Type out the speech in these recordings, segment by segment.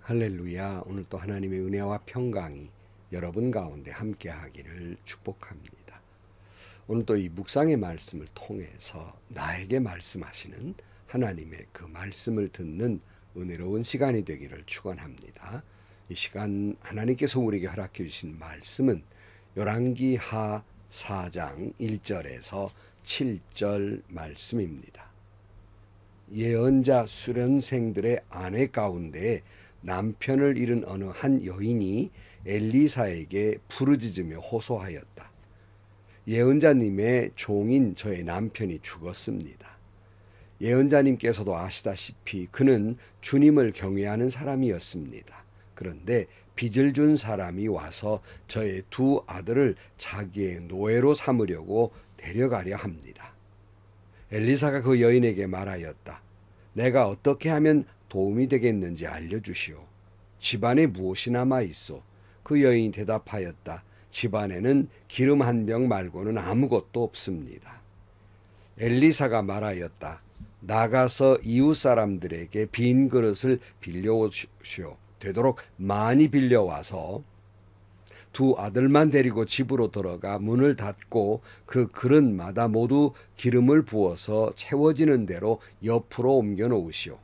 할렐루야. 오늘 또 하나님의 은혜와 평강이 여러분 가운데 함께 하기를 축복합니다. 오늘 또 이 묵상의 말씀을 통해서 나에게 말씀하시는 하나님의 그 말씀을 듣는 은혜로운 시간이 되기를 축원합니다. 이 시간 하나님께서 우리에게 허락해 주신 말씀은 열왕기하 4장 1절에서 7절 말씀입니다. 예언자 수련생들의 아내 가운데 남편을 잃은 어느 한 여인이 엘리사에게 부르짖으며 호소하였다. 예언자님의 종인 저의 남편이 죽었습니다. 예언자님께서도 아시다시피 그는 주님을 경외하는 사람이었습니다. 그런데 빚을 준 사람이 와서 저의 두 아들을 자기의 노예로 삼으려고 데려가려 합니다. 엘리사가 그 여인에게 말하였다. 내가 어떻게 하면 도움이 되겠는지 알려주시오. 집안에 무엇이 남아 있어? 그 여인이 대답하였다. 집안에는 기름 한 병 말고는 아무것도 없습니다. 엘리사가 말하였다. 나가서 이웃 사람들에게 빈 그릇을 빌려오시오. 되도록 많이 빌려와서 두 아들만 데리고 집으로 들어가 문을 닫고 그 그릇마다 모두 기름을 부어서 채워지는 대로 옆으로 옮겨 놓으시오.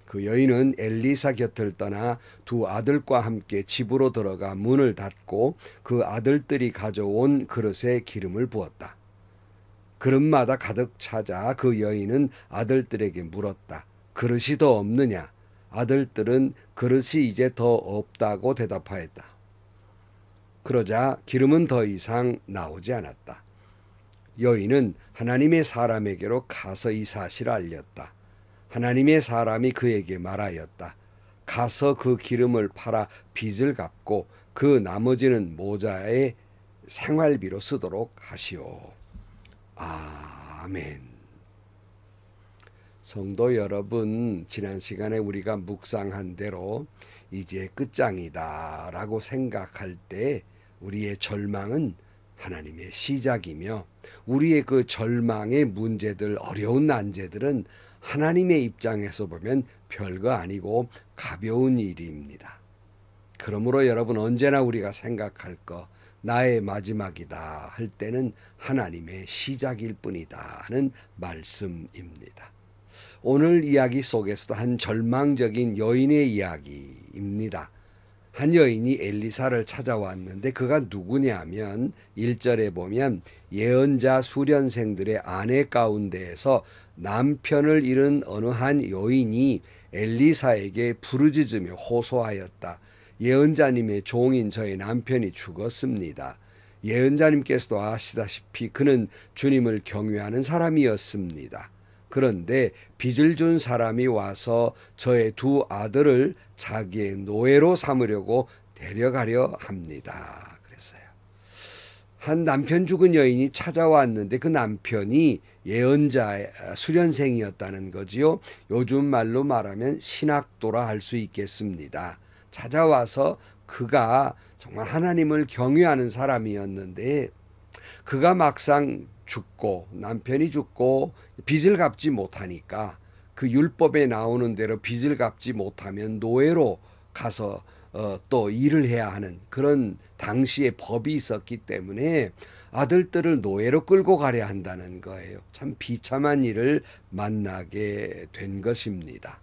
그 여인은 엘리사 곁을 떠나 두 아들과 함께 집으로 들어가 문을 닫고 그 아들들이 가져온 그릇에 기름을 부었다. 그릇마다 가득 차자 그 여인은 아들들에게 물었다. 그릇이 더 없느냐? 아들들은 그릇이 이제 더 없다고 대답하였다. 그러자 기름은 더 이상 나오지 않았다. 여인은 하나님의 사람에게로 가서 이 사실을 알렸다. 하나님의 사람이 그에게 말하였다. 가서 그 기름을 팔아 빚을 갚고 그 나머지는 모자의 생활비로 쓰도록 하시오. 아멘. 성도 여러분, 지난 시간에 우리가 묵상한 대로 이제 끝장이다 라고 생각할 때 우리의 절망은 하나님의 시작이며 우리의 그 절망의 문제들, 어려운 난제들은 하나님의 입장에서 보면 별거 아니고 가벼운 일입니다. 그러므로 여러분 언제나 우리가 생각할 거 나의 마지막이다 할 때는 하나님의 시작일 뿐이다 하는 말씀입니다. 오늘 이야기 속에서도 한 절망적인 여인의 이야기입니다. 한 여인이 엘리사를 찾아왔는데 그가 누구냐면 1절에 보면 예언자 수련생들의 아내 가운데에서 남편을 잃은 어느 한 여인이 엘리사에게 부르짖으며 호소하였다. 예언자님의 종인 저의 남편이 죽었습니다. 예언자님께서도 아시다시피 그는 주님을 경외하는 사람이었습니다. 그런데 빚을 준 사람이 와서 저의 두 아들을 자기의 노예로 삼으려고 데려가려 합니다. 그랬어요. 한 남편 죽은 여인이 찾아왔는데 그 남편이 예언자 수련생이었다는 거지요. 요즘 말로 말하면 신학도라 할 수 있겠습니다. 찾아와서 그가 정말 하나님을 경외하는 사람이었는데 그가 막상 죽고 남편이 죽고 빚을 갚지 못하니까 그 율법에 나오는 대로 빚을 갚지 못하면 노예로 가서 또 일을 해야 하는 그런 당시의 법이 있었기 때문에 아들들을 노예로 끌고 가려 한다는 거예요. 참 비참한 일을 만나게 된 것입니다.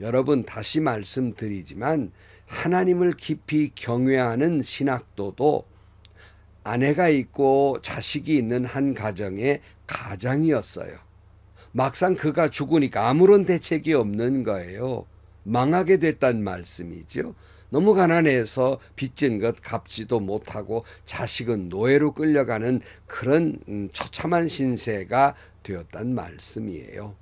여러분 다시 말씀드리지만 하나님을 깊이 경외하는 신학도도 아내가 있고 자식이 있는 한 가정의 가장이었어요. 막상 그가 죽으니까 아무런 대책이 없는 거예요. 망하게 됐단 말씀이죠. 너무 가난해서 빚진 것 갚지도 못하고 자식은 노예로 끌려가는 그런 처참한 신세가 되었단 말씀이에요.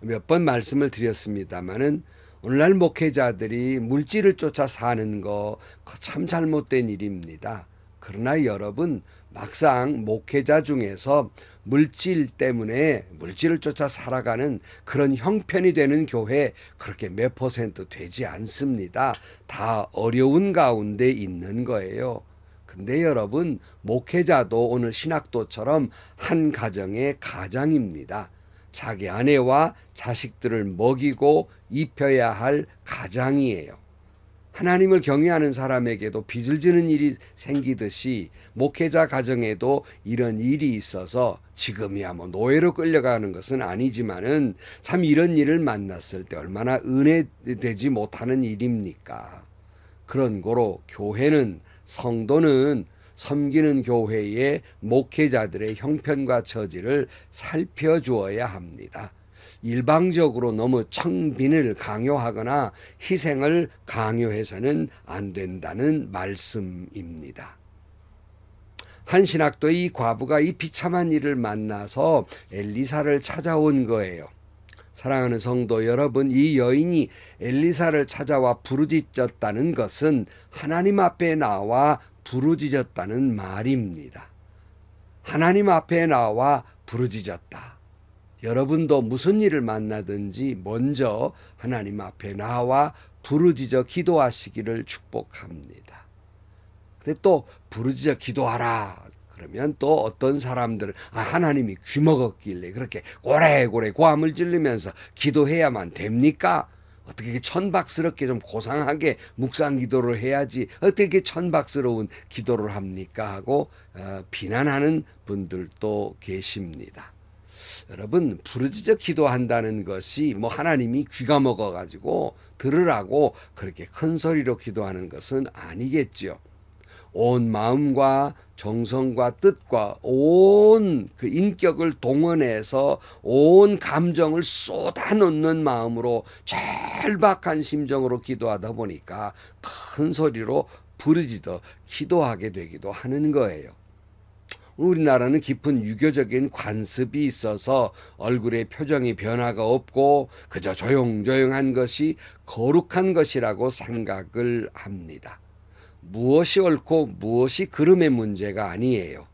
몇 번 말씀을 드렸습니다마는 오늘날 목회자들이 물질을 쫓아 사는 거 참 잘못된 일입니다. 그러나 여러분 막상 목회자 중에서 물질 때문에 물질을 쫓아 살아가는 그런 형편이 되는 교회 그렇게 몇 퍼센트 되지 않습니다. 다 어려운 가운데 있는 거예요. 근데 여러분 목회자도 오늘 신학도처럼 한 가정의 가장입니다. 자기 아내와 자식들을 먹이고 입혀야 할 가장이에요. 하나님을 경외하는 사람에게도 빚을 지는 일이 생기듯이 목회자 가정에도 이런 일이 있어서 지금이야 뭐 노예로 끌려가는 것은 아니지만은 참 이런 일을 만났을 때 얼마나 은혜되지 못하는 일입니까? 그런 거로 교회는, 성도는 섬기는 교회의 목회자들의 형편과 처지를 살펴주어야 합니다. 일방적으로 너무 청빈을 강요하거나 희생을 강요해서는 안 된다는 말씀입니다. 한 신학도의 이 과부가 이 비참한 일을 만나서 엘리사를 찾아온 거예요. 사랑하는 성도 여러분, 이 여인이 엘리사를 찾아와 부르짖었다는 것은 하나님 앞에 나와 부르짖었다는 말입니다. 하나님 앞에 나와 부르짖었다. 여러분도 무슨 일을 만나든지 먼저 하나님 앞에 나와 부르짖어 기도하시기를 축복합니다. 근데 또 부르짖어 기도하라 그러면 또 어떤 사람들은 하나님이 귀먹었길래 그렇게 고래고래 고함을 지르면서 기도해야만 됩니까? 어떻게 천박스럽게 좀 고상하게 묵상 기도를 해야지 어떻게 천박스러운 기도를 합니까? 하고 비난하는 분들도 계십니다. 여러분, 부르짖어 기도한다는 것이 뭐 하나님이 귀가 먹어가지고 들으라고 그렇게 큰 소리로 기도하는 것은 아니겠죠. 온 마음과 정성과 뜻과 온 그 인격을 동원해서 온 감정을 쏟아놓는 마음으로 절박한 심정으로 기도하다 보니까 큰 소리로 부르짖어 기도하게 되기도 하는 거예요. 우리나라는 깊은 유교적인 관습이 있어서 얼굴에 표정이 변화가 없고 그저 조용조용한 것이 거룩한 것이라고 생각을 합니다. 무엇이 옳고 무엇이 그름의 문제가 아니에요.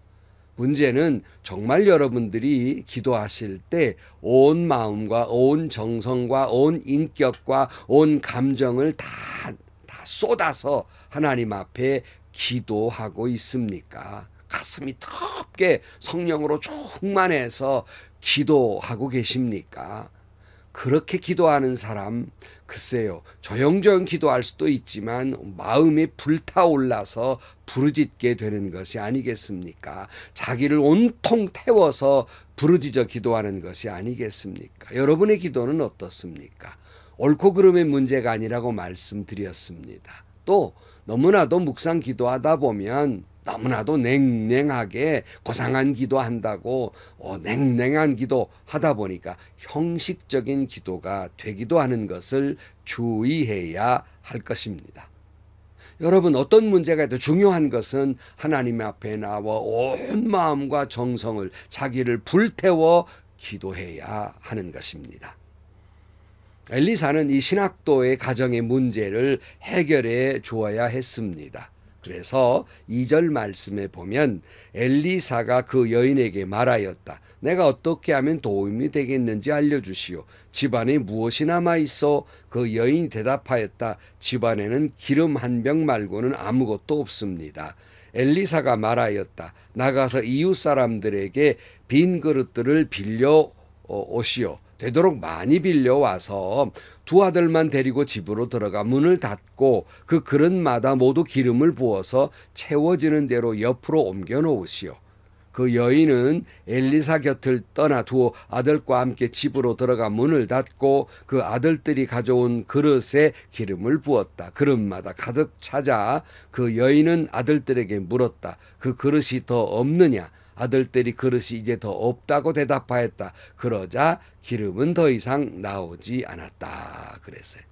문제는 정말 여러분들이 기도하실 때 온 마음과 온 정성과 온 인격과 온 감정을 다 쏟아서 하나님 앞에 기도하고 있습니까? 가슴이 덥게 성령으로 충만해서 기도하고 계십니까? 그렇게 기도하는 사람, 글쎄요, 조용조용 기도할 수도 있지만 마음이 불타올라서 부르짖게 되는 것이 아니겠습니까? 자기를 온통 태워서 부르짖어 기도하는 것이 아니겠습니까? 여러분의 기도는 어떻습니까? 옳고 그름의 문제가 아니라고 말씀드렸습니다. 또 너무나도 묵상 기도하다 보면 너무나도 냉랭하게 고상한 기도한다고 냉랭한 기도 하다 보니까 형식적인 기도가 되기도 하는 것을 주의해야 할 것입니다. 여러분, 어떤 문제가 있어도 중요한 것은 하나님 앞에 나와 온 마음과 정성을 자기를 불태워 기도해야 하는 것입니다. 엘리사는 이 신학도의 가정의 문제를 해결해 주어야 했습니다. 그래서 2절 말씀에 보면 엘리사가 그 여인에게 말하였다. 내가 어떻게 하면 도움이 되겠는지 알려주시오. 집안에 무엇이 남아있어? 그 여인이 대답하였다. 집안에는 기름 한 병 말고는 아무것도 없습니다. 엘리사가 말하였다. 나가서 이웃 사람들에게 빈 그릇들을 빌려 오시오. 되도록 많이 빌려와서 두 아들만 데리고 집으로 들어가 문을 닫고 그 그릇마다 모두 기름을 부어서 채워지는 대로 옆으로 옮겨 놓으시오. 그 여인은 엘리사 곁을 떠나 두 아들과 함께 집으로 들어가 문을 닫고 그 아들들이 가져온 그릇에 기름을 부었다. 그릇마다 가득 차자 그 여인은 아들들에게 물었다. 그 그릇이 더 없느냐? 아들들이 그릇이 이제 더 없다고 대답하였다. 그러자 기름은 더 이상 나오지 않았다. 그랬어요.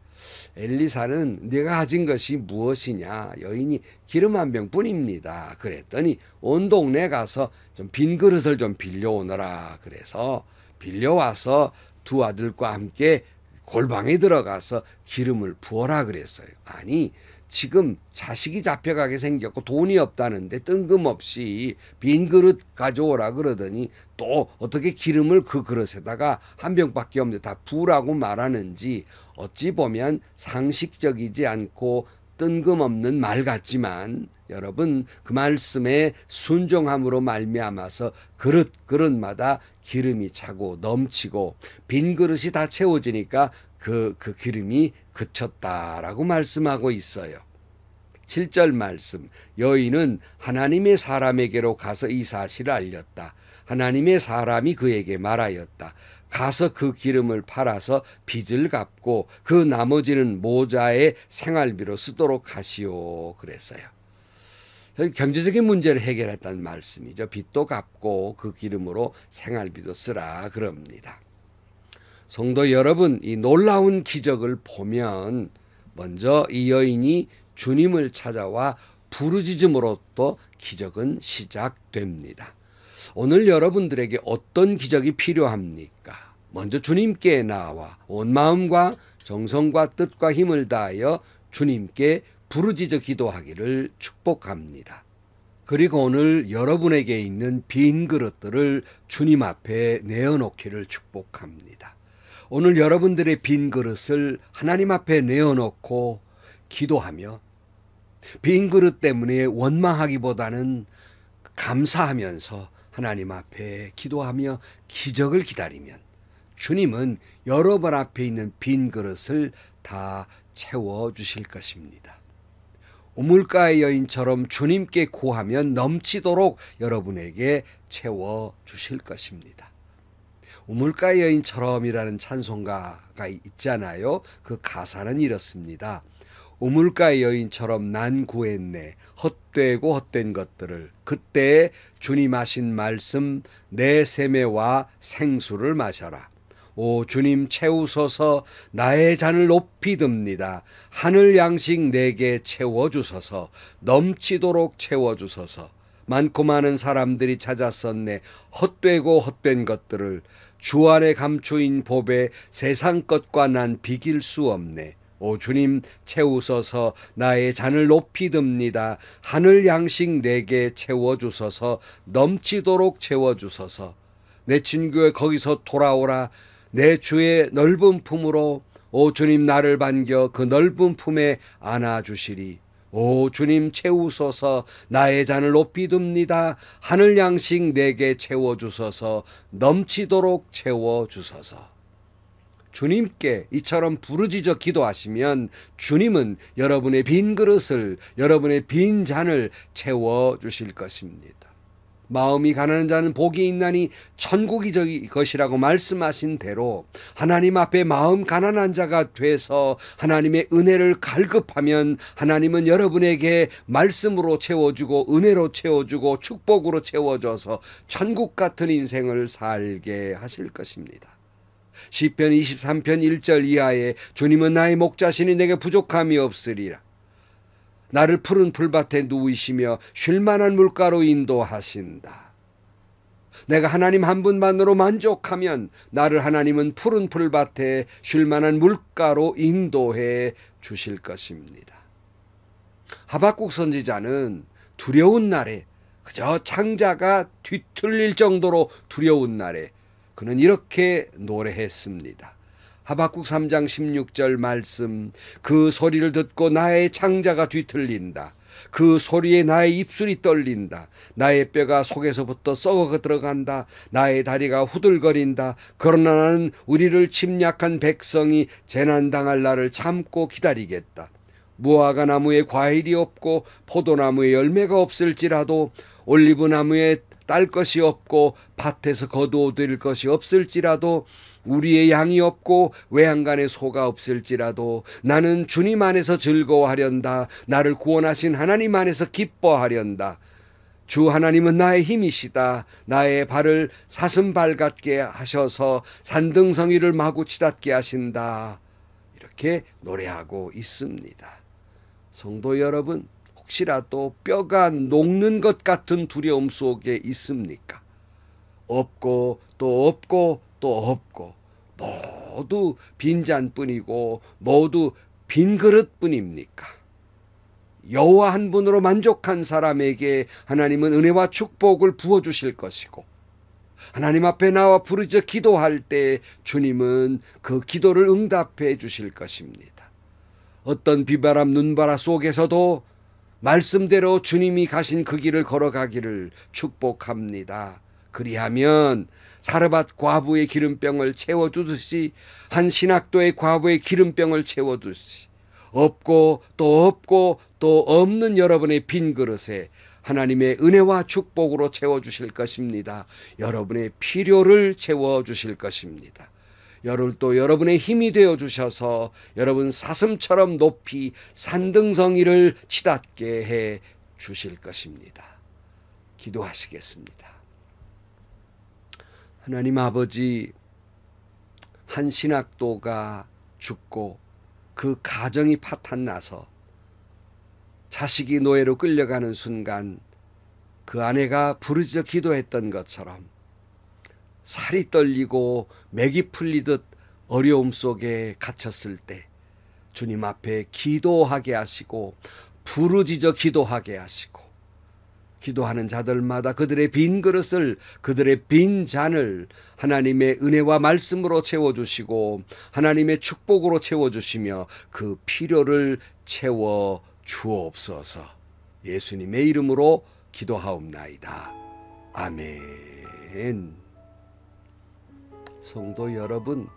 엘리사는 네가 가진 것이 무엇이냐? 여인이 기름 한 병뿐입니다. 그랬더니 온 동네 가서 좀 빈 그릇을 좀 빌려오너라. 그래서 빌려와서 두 아들과 함께 골방에 들어가서 기름을 부어라 그랬어요. 아니, 지금 자식이 잡혀가게 생겼고 돈이 없다는데 뜬금없이 빈 그릇 가져오라 그러더니 또 어떻게 기름을 그 그릇에다가 한 병밖에 없는데 다 부으라고 말하는지 어찌 보면 상식적이지 않고 뜬금없는 말 같지만 여러분 그 말씀에 순종함으로 말미암아서 그릇마다 기름이 차고 넘치고 빈 그릇이 다 채워지니까 그 기름이 그쳤다라고 말씀하고 있어요. 7절 말씀, 여인은 하나님의 사람에게로 가서 이 사실을 알렸다. 하나님의 사람이 그에게 말하였다. 가서 그 기름을 팔아서 빚을 갚고 그 나머지는 모자의 생활비로 쓰도록 하시오 그랬어요. 경제적인 문제를 해결했다는 말씀이죠. 빚도 갚고 그 기름으로 생활비도 쓰라 그럽니다. 성도 여러분, 이 놀라운 기적을 보면 먼저 이 여인이 주님을 찾아와 부르짖음으로부터 기적은 시작됩니다. 오늘 여러분들에게 어떤 기적이 필요합니까? 먼저 주님께 나와 온 마음과 정성과 뜻과 힘을 다하여 주님께 부르짖어 기도하기를 축복합니다. 그리고 오늘 여러분에게 있는 빈 그릇들을 주님 앞에 내어놓기를 축복합니다. 오늘 여러분들의 빈 그릇을 하나님 앞에 내어놓고 기도하며 빈 그릇 때문에 원망하기보다는 감사하면서 하나님 앞에 기도하며 기적을 기다리면 주님은 여러분 앞에 있는 빈 그릇을 다 채워주실 것입니다. 우물가의 여인처럼 주님께 구하면 넘치도록 여러분에게 채워주실 것입니다. 우물가의 여인처럼이라는 찬송가가 있잖아요. 그 가사는 이렇습니다. 우물가의 여인처럼 난 구했네 헛되고 헛된 것들을 그때 주님 하신 말씀 내 세매와 생수를 마셔라. 오 주님 채우소서 나의 잔을 높이 듭니다. 하늘 양식 내게 채워주소서 넘치도록 채워주소서. 많고 많은 사람들이 찾았었네 헛되고 헛된 것들을 주 안에 감추인 법에 세상 것과 난 비길 수 없네. 오 주님 채우소서 나의 잔을 높이 듭니다. 하늘 양식 내게 채워주소서 넘치도록 채워주소서. 내 친구여 거기서 돌아오라. 내 주의 넓은 품으로 오 주님 나를 반겨 그 넓은 품에 안아주시리. 오 주님 채우소서 나의 잔을 높이 듭니다. 하늘 양식 내게 채워주소서 넘치도록 채워주소서. 주님께 이처럼 부르짖어 기도하시면 주님은 여러분의 빈 그릇을 여러분의 빈 잔을 채워주실 것입니다. 마음이 가난한 자는 복이 있나니 천국이 저기 것이라고 말씀하신 대로 하나님 앞에 마음 가난한 자가 돼서 하나님의 은혜를 갈급하면 하나님은 여러분에게 말씀으로 채워주고 은혜로 채워주고 축복으로 채워줘서 천국 같은 인생을 살게 하실 것입니다. 시편 23편 1절 이하에 주님은 나의 목자시니 내게 부족함이 없으리라. 나를 푸른 풀밭에 누이시며 쉴만한 물가로 인도하신다. 내가 하나님 한 분만으로 만족하면 나를 하나님은 푸른 풀밭에 쉴만한 물가로 인도해 주실 것입니다. 하박국 선지자는 두려운 날에 그저 창자가 뒤틀릴 정도로 두려운 날에 그는 이렇게 노래했습니다. 하박국 3장 16절 말씀 그 소리를 듣고 나의 창자가 뒤틀린다. 그 소리에 나의 입술이 떨린다. 나의 뼈가 속에서부터 썩어 들어간다. 나의 다리가 후들거린다. 그러나 나는 우리를 침략한 백성이 재난당할 날을 참고 기다리겠다. 무화과 나무에 과일이 없고 포도나무에 열매가 없을지라도 올리브나무에 딸 것이 없고 밭에서 거두어들일 것이 없을지라도 우리의 양이 없고 외양간에 소가 없을지라도 나는 주님 안에서 즐거워하련다. 나를 구원하신 하나님 안에서 기뻐하련다. 주 하나님은 나의 힘이시다. 나의 발을 사슴발 같게 하셔서 산등성이를 마구 치닫게 하신다. 이렇게 노래하고 있습니다. 성도 여러분, 혹시라도 뼈가 녹는 것 같은 두려움 속에 있습니까? 없고 또 없고 또 없고 모두 빈잔뿐이고 모두 빈 그릇뿐입니까? 여호와 한 분으로 만족한 사람에게 하나님은 은혜와 축복을 부어주실 것이고 하나님 앞에 나와 부르짖어 기도할 때 주님은 그 기도를 응답해 주실 것입니다. 어떤 비바람 눈바라 속에서도 말씀대로 주님이 가신 그 길을 걸어가기를 축복합니다. 그리하면 사르밧 과부의 기름병을 채워주듯이 한 신학도의 과부의 기름병을 채워주듯이 없고 또 없는 여러분의 빈 그릇에 하나님의 은혜와 축복으로 채워주실 것입니다. 여러분의 필요를 채워주실 것입니다. 또 여러분의 힘이 되어주셔서 여러분 사슴처럼 높이 산등성이를 치닫게 해 주실 것입니다. 기도하시겠습니다. 하나님 아버지, 한 신학도가 죽고 그 가정이 파탄나서 자식이 노예로 끌려가는 순간 그 아내가 부르짖어 기도했던 것처럼 살이 떨리고 맥이 풀리듯 어려움 속에 갇혔을 때 주님 앞에 기도하게 하시고 부르짖어 기도하게 하시고 기도하는 자들마다 그들의 빈 그릇을, 그들의 빈 잔을 하나님의 은혜와 말씀으로 채워주시고 하나님의 축복으로 채워주시며 그 필요를 채워 주옵소서. 예수님의 이름으로 기도하옵나이다. 아멘. 성도 여러분,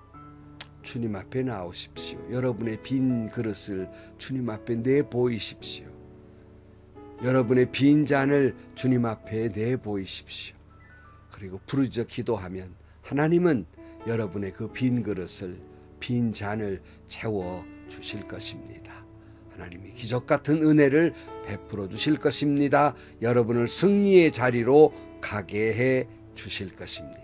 주님 앞에 나오십시오. 여러분의 빈 그릇을 주님 앞에 내보이십시오. 여러분의 빈 잔을 주님 앞에 내보이십시오. 그리고 부르짖어 기도하면 하나님은 여러분의 그 빈 그릇을, 빈 잔을 채워 주실 것입니다. 하나님이 기적 같은 은혜를 베풀어 주실 것입니다. 여러분을 승리의 자리로 가게 해 주실 것입니다.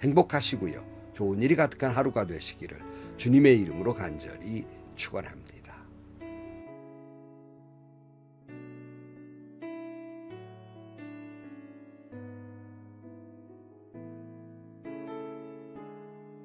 행복하시고요. 좋은 일이 가득한 하루가 되시기를 주님의 이름으로 간절히 축원합니다.